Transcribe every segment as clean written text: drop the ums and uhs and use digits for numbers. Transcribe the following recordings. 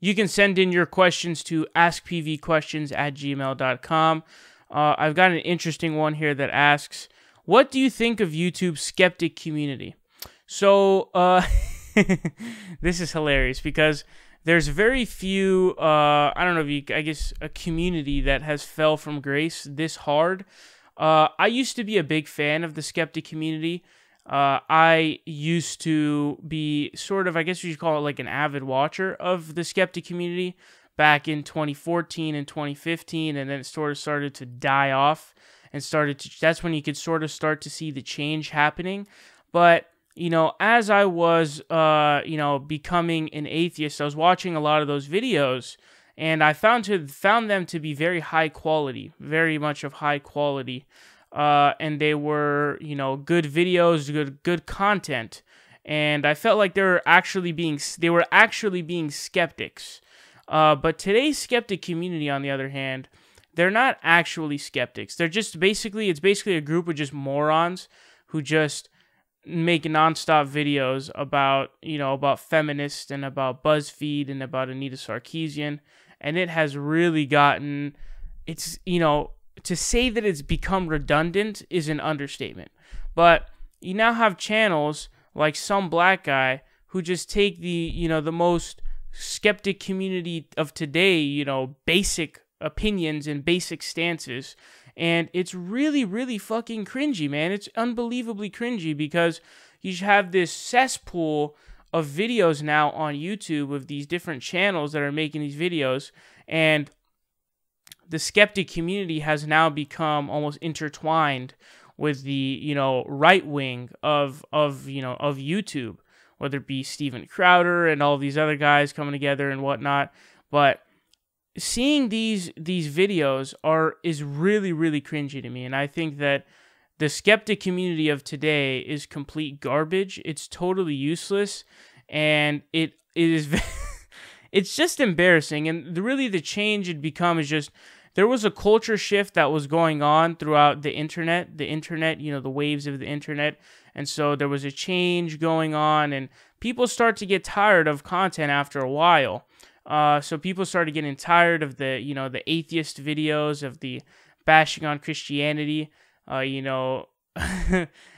you can send in your questions to askpvquestions@gmail.com. I've got an interesting one here that asks, what do you think of YouTube's skeptic community? So, this is hilarious because there's very few, I don't know if you, I guess, a community that has fell from grace this hard. I used to be a big fan of the skeptic community. I used to be sort of, I guess you should call it like an avid watcher of the skeptic community back in 2014 and 2015, and then it sort of started to die off and that's when you could sort of start to see the change happening. But, you know, as I was, becoming an atheist, I was watching a lot of those videos, and I found them to be very high quality, very much of high quality. And they were, good videos, good content, and I felt like they were actually being skeptics. But today's skeptic community, on the other hand, they're not actually skeptics. They're just it's basically a group of just morons who just make nonstop videos about feminists and about BuzzFeed and about Anita Sarkeesian, and it has really gotten, to say that it's become redundant is an understatement. But you now have channels like Some Black Guy who just take the most skeptic community of today, basic opinions and basic stances, and it's really, really fucking cringy, man. It's unbelievably cringy because you have this cesspool of videos now on YouTube of these different channels that are making these videos, and the skeptic community has now become almost intertwined with the right wing of YouTube, whether it be Steven Crowder and all these other guys coming together and whatnot. But seeing these videos is really, really cringy to me, and I think that the skeptic community of today is complete garbage. It's totally useless, and it is it's just embarrassing. And really the change had become is just, there was a culture shift that was going on throughout the internet, the waves of the internet. And so there was a change going on, and people start to get tired of content after a while. So people started getting tired of the atheist videos, of the bashing on Christianity,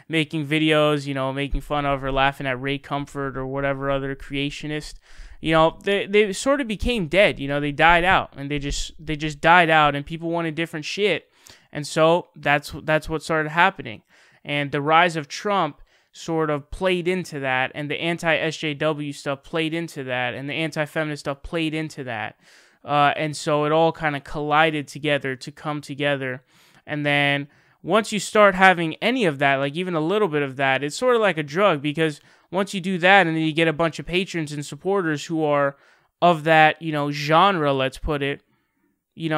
making videos, making fun of or laughing at Ray Comfort or whatever other creationist. They sort of became dead. They died out, and they just died out, and people wanted different shit. And so that's what started happening. And the rise of Trump sort of played into that, and the anti-SJW stuff played into that, and the anti-feminist stuff played into that. And so it all kind of collided together to come together. And then once you start having any of that, like even a little bit of that, it's sort of like a drug, because once you do that and then you get a bunch of patrons and supporters who are of that, genre, let's put it, you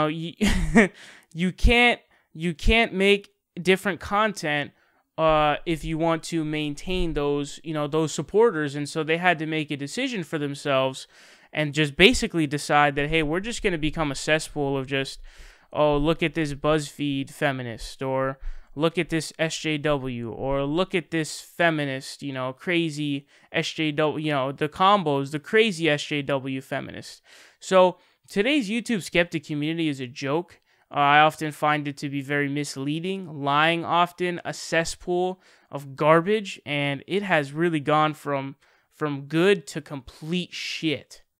can't make different content if you want to maintain those supporters. And so they had to make a decision for themselves and just basically decide that, hey, we're just going to become a cesspool of just, oh, look at this BuzzFeed feminist, or look at this SJW, or look at this feminist, crazy SJW, the combos, the crazy SJW feminist. So today's YouTube skeptic community is a joke. I often find it to be very misleading, lying often, a cesspool of garbage, and it has really gone from good to complete shit.